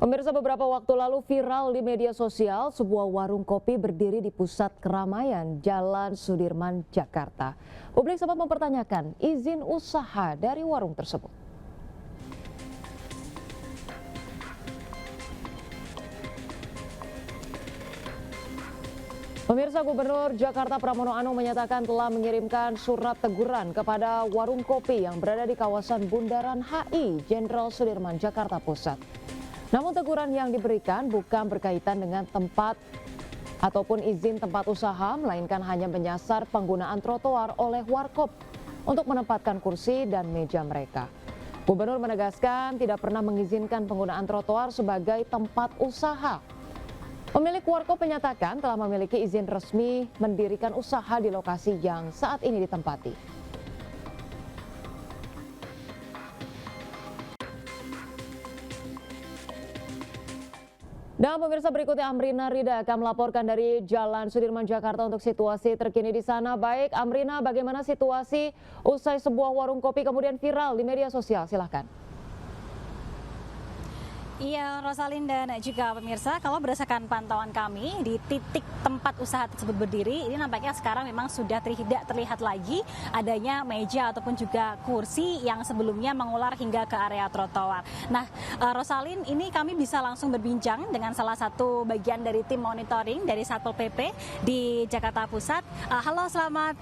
Pemirsa, beberapa waktu lalu viral di media sosial sebuah warung kopi berdiri di pusat keramaian Jalan Sudirman, Jakarta. Publik sempat mempertanyakan izin usaha dari warung tersebut. Pemirsa, Gubernur Jakarta Pramono Anung menyatakan telah mengirimkan surat teguran kepada warung kopi yang berada di kawasan Bundaran HI Jenderal Sudirman, Jakarta Pusat. Namun teguran yang diberikan bukan berkaitan dengan tempat ataupun izin tempat usaha, melainkan hanya menyasar penggunaan trotoar oleh warkop untuk menempatkan kursi dan meja mereka. Gubernur menegaskan tidak pernah mengizinkan penggunaan trotoar sebagai tempat usaha. Pemilik warkop menyatakan telah memiliki izin resmi mendirikan usaha di lokasi yang saat ini ditempati. Dan pemirsa, berikutnya Amrina Rida akan melaporkan dari Jalan Sudirman, Jakarta untuk situasi terkini di sana. Baik, Amrina, bagaimana situasi usai sebuah warung kopi kemudian viral di media sosial? Silahkan. Iya, Rosalin dan juga pemirsa, kalau berdasarkan pantauan kami di titik tempat usaha tersebut berdiri, ini nampaknya sekarang memang sudah tidak terlihat lagi adanya meja ataupun juga kursi yang sebelumnya mengular hingga ke area trotoar. Nah, Rosalin, ini kami bisa langsung berbincang dengan salah satu bagian dari tim monitoring dari Satpol PP di Jakarta Pusat. Halo, selamat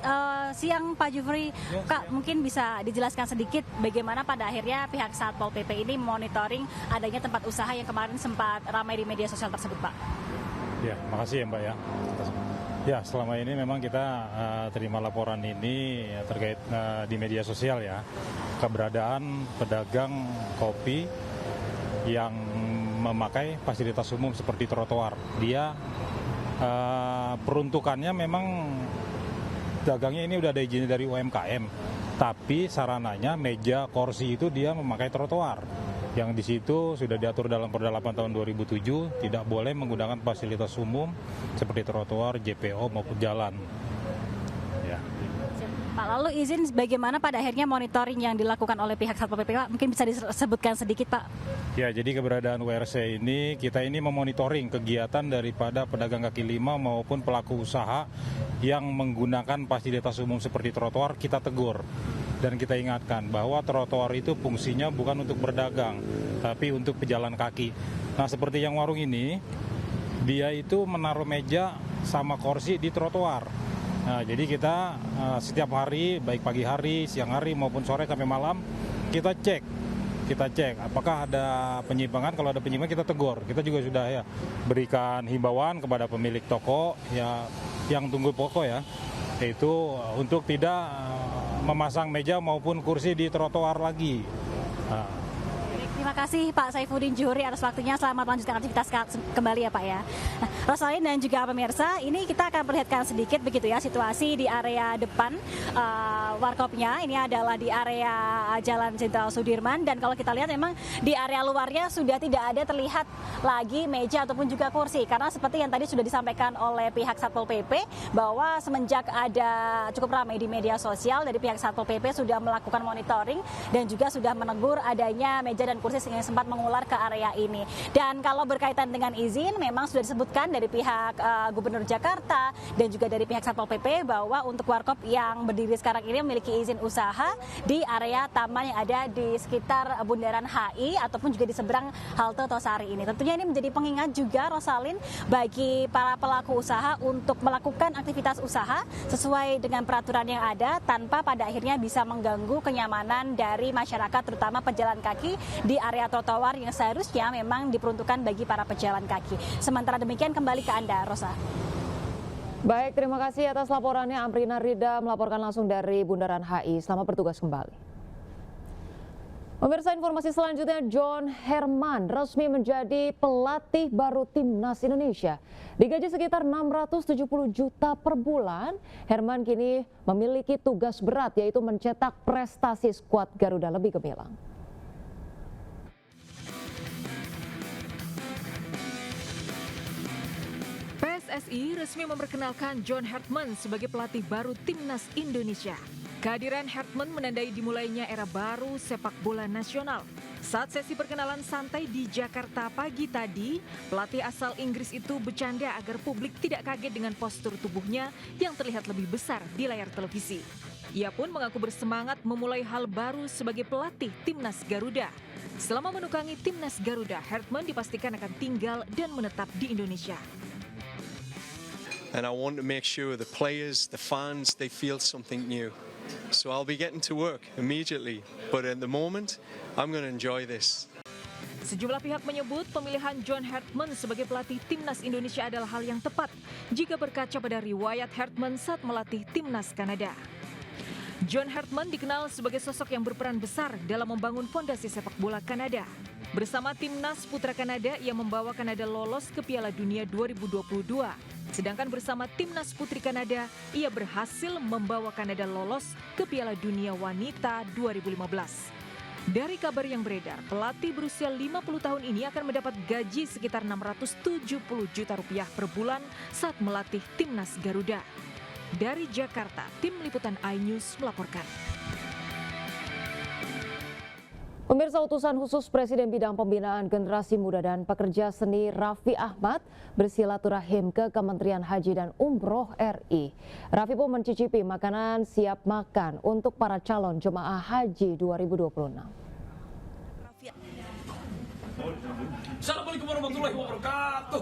siang Pak Jufri. Kak, mungkin bisa dijelaskan sedikit bagaimana pada akhirnya pihak Satpol PP ini monitoring adanya tempat usaha yang kemarin sempat ramai di media sosial tersebut, Pak. Ya, makasih ya Mbak ya. Ya, selama ini memang kita terima laporan ini terkait di media sosial ya, keberadaan pedagang kopi yang memakai fasilitas umum seperti trotoar. Dia peruntukannya memang dagangnya ini udah ada izin dari UMKM, tapi sarananya meja, kursi itu dia memakai trotoar. Yang di situ sudah diatur dalam Perda 8 tahun 2007 tidak boleh menggunakan fasilitas umum seperti trotoar, JPO maupun jalan. Ya. Pak, lalu izin bagaimana pada akhirnya monitoring yang dilakukan oleh pihak Satpol PP, Pak? Mungkin bisa disebutkan sedikit, Pak. Ya, jadi keberadaan WRC ini, kita ini memonitoring kegiatan daripada pedagang kaki lima maupun pelaku usaha yang menggunakan fasilitas umum seperti trotoar, kita tegur. Dan kita ingatkan bahwa trotoar itu fungsinya bukan untuk berdagang, tapi untuk pejalan kaki. Nah, seperti yang warung ini, dia itu menaruh meja sama kursi di trotoar. Nah, jadi kita setiap hari, baik pagi hari, siang hari maupun sore sampai malam, kita cek apakah ada penyimpangan. Kalau ada penyimpangan kita tegur. Kita juga sudah ya berikan himbauan kepada pemilik toko ya yang tunggu pokok ya, yaitu untuk tidak memasang meja maupun kursi di trotoar lagi. Terima kasih Pak Saifuddin Juhri atas waktunya. Selamat melanjutkan aktivitas kembali ya Pak ya. Nah, Rosalin dan juga pemirsa, ini kita akan perlihatkan sedikit begitu ya situasi di area depan warkopnya. Ini adalah di area Jalan Jenderal Sudirman, dan kalau kita lihat memang di area luarnya sudah tidak ada terlihat lagi meja ataupun juga kursi, karena seperti yang tadi sudah disampaikan oleh pihak Satpol PP bahwa semenjak ada cukup ramai di media sosial, dari pihak Satpol PP sudah melakukan monitoring dan juga sudah menegur adanya meja dan kursi yang sempat mengular ke area ini. Dan kalau berkaitan dengan izin, memang sudah disebutkan dari pihak Gubernur Jakarta dan juga dari pihak Satpol PP bahwa untuk warkop yang berdiri sekarang ini memiliki izin usaha di area taman yang ada di sekitar Bundaran HI ataupun juga di seberang halte Tosari ini. Tentunya ini menjadi pengingat juga, Rosalin, bagi para pelaku usaha untuk melakukan aktivitas usaha sesuai dengan peraturan yang ada tanpa pada akhirnya bisa mengganggu kenyamanan dari masyarakat, terutama pejalan kaki di area trotoar yang seharusnya memang diperuntukkan bagi para pejalan kaki. Sementara demikian, kembali ke Anda, Rosa. Baik, terima kasih atas laporannya. Amrina Rida melaporkan langsung dari Bundaran HI. Selamat bertugas kembali. Pemirsa, informasi selanjutnya, John Herman resmi menjadi pelatih baru Timnas Indonesia. Digaji sekitar 670 juta per bulan, Herman kini memiliki tugas berat, yaitu mencetak prestasi skuad Garuda lebih gemilang. PSSI resmi memperkenalkan John Herman sebagai pelatih baru Timnas Indonesia. Kehadiran Herman menandai dimulainya era baru sepak bola nasional. Saat sesi perkenalan santai di Jakarta pagi tadi, pelatih asal Inggris itu bercanda agar publik tidak kaget dengan postur tubuhnya yang terlihat lebih besar di layar televisi. Ia pun mengaku bersemangat memulai hal baru sebagai pelatih Timnas Garuda. Selama menukangi Timnas Garuda, Hartman dipastikan akan tinggal dan menetap di Indonesia. And I want to make sure the players, the fans, they feel something new. So I'll be getting to work immediately, but at the moment, I'm going to enjoy this. Sejumlah pihak menyebut pemilihan John Hartman sebagai pelatih Timnas Indonesia adalah hal yang tepat jika berkaca pada riwayat Hartman saat melatih Timnas Kanada. John Hartman dikenal sebagai sosok yang berperan besar dalam membangun fondasi sepak bola Kanada. Bersama Timnas Putra Kanada, ia membawa Kanada lolos ke Piala Dunia 2022. Sedangkan bersama Timnas Putri Kanada, ia berhasil membawa Kanada lolos ke Piala Dunia Wanita 2015. Dari kabar yang beredar, pelatih berusia 50 tahun ini akan mendapat gaji sekitar 670 juta rupiah per bulan saat melatih Timnas Garuda. Dari Jakarta, tim liputan iNews melaporkan. Pemirsa, utusan khusus Presiden Bidang Pembinaan Generasi Muda dan Pekerja Seni Raffi Ahmad bersilaturahim ke Kementerian Haji dan Umroh RI. Raffi pun mencicipi makanan siap makan untuk para calon jemaah haji 2026. Assalamualaikum warahmatullahi wabarakatuh.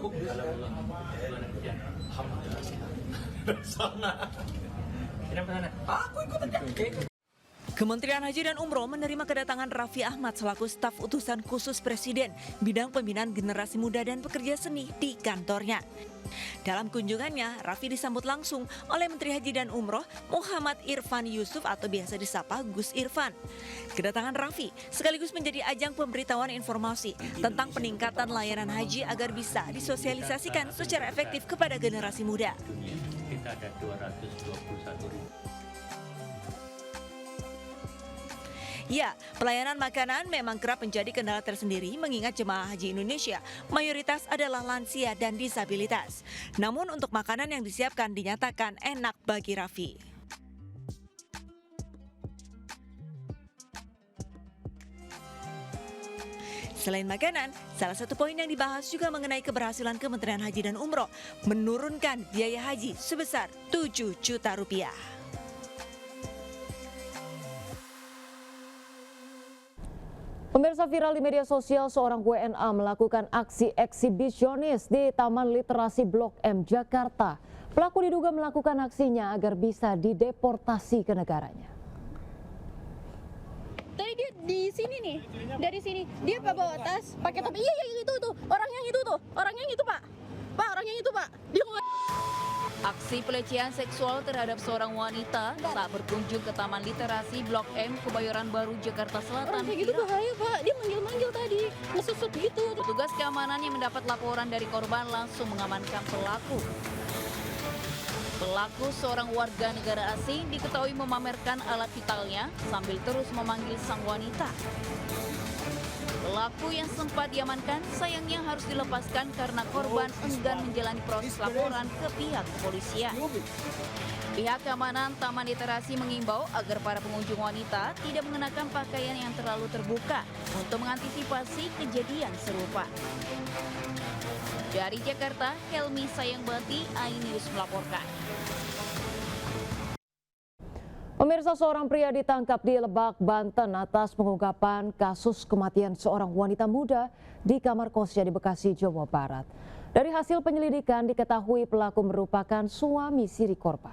Aku ikut aja. Kementerian Haji dan Umroh menerima kedatangan Raffi Ahmad selaku staf utusan khusus Presiden bidang pembinaan generasi muda dan pekerja seni di kantornya. Dalam kunjungannya, Raffi disambut langsung oleh Menteri Haji dan Umroh Muhammad Irfan Yusuf atau biasa disapa Gus Irfan. Kedatangan Raffi sekaligus menjadi ajang pemberitahuan informasi tentang peningkatan layanan haji agar bisa disosialisasikan secara efektif kepada generasi muda. Kita ada 221.000. Ya, pelayanan makanan memang kerap menjadi kendala tersendiri mengingat jemaah haji Indonesia mayoritas adalah lansia dan disabilitas. Namun untuk makanan yang disiapkan dinyatakan enak bagi Raffi. Selain makanan, salah satu poin yang dibahas juga mengenai keberhasilan Kementerian Haji dan Umroh menurunkan biaya haji sebesar 7 juta rupiah. Pemirsa, viral di media sosial, seorang WNA melakukan aksi eksibisionis di Taman Literasi Blok M, Jakarta. Pelaku diduga melakukan aksinya agar bisa dideportasi ke negaranya. Tadi dia di sini nih, dari sini dia bawa tas, pakai topi. Iya itu tuh, orangnya itu tuh, orangnya itu Pak, orangnya itu Pak. Dia Aksi pelecehan seksual terhadap seorang wanita saat berkunjung ke Taman Literasi Blok M, Kebayoran Baru, Jakarta Selatan. Orang kayak gitu bahaya Pak, dia manggil-manggil tadi, ngesusut gitu. Petugas keamanan yang mendapat laporan dari korban langsung mengamankan pelaku. Pelaku, seorang warga negara asing, diketahui memamerkan alat vitalnya sambil terus memanggil sang wanita. Pelaku yang sempat diamankan sayangnya harus dilepaskan karena korban enggan menjalani proses laporan ke pihak kepolisian. Pihak keamanan Taman Literasi mengimbau agar para pengunjung wanita tidak mengenakan pakaian yang terlalu terbuka untuk mengantisipasi kejadian serupa. Dari Jakarta, Helmi Sayangbati, iNews melaporkan. Pemirsa, seorang pria ditangkap di Lebak, Banten atas pengungkapan kasus kematian seorang wanita muda di kamar kosnya di Bekasi, Jawa Barat. Dari hasil penyelidikan diketahui pelaku merupakan suami siri korban.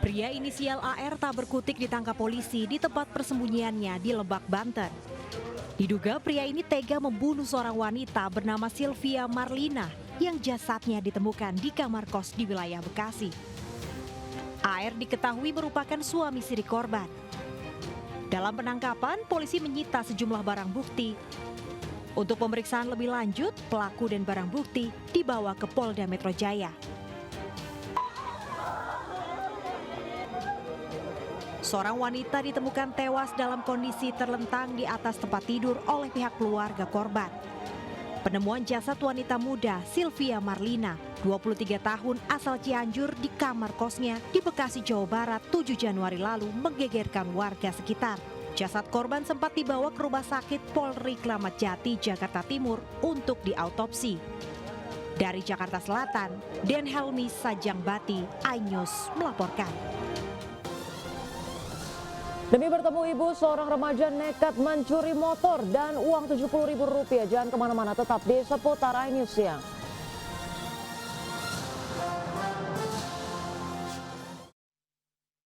Pria inisial AR tak berkutik ditangkap polisi di tempat persembunyiannya di Lebak, Banten. Diduga pria ini tega membunuh seorang wanita bernama Sylvia Marlina yang jasadnya ditemukan di kamar kos di wilayah Bekasi. AR diketahui merupakan suami siri korban. Dalam penangkapan, polisi menyita sejumlah barang bukti. Untuk pemeriksaan lebih lanjut, pelaku dan barang bukti dibawa ke Polda Metro Jaya. Seorang wanita ditemukan tewas dalam kondisi terlentang di atas tempat tidur oleh pihak keluarga korban. penemuan jasad wanita muda Sylvia Marlina, 23 tahun asal Cianjur di kamar kosnya di Bekasi, Jawa Barat 7 Januari lalu menggegerkan warga sekitar. Jasad korban sempat dibawa ke Rumah Sakit Polri Kramat Jati, Jakarta Timur untuk diautopsi. Dari Jakarta Selatan, Den Helmi Sajangbati, iNews melaporkan. Demi bertemu ibu, seorang remaja nekat mencuri motor dan uang Rp70.000. Jangan kemana-mana, tetap di seputar iNews Siang.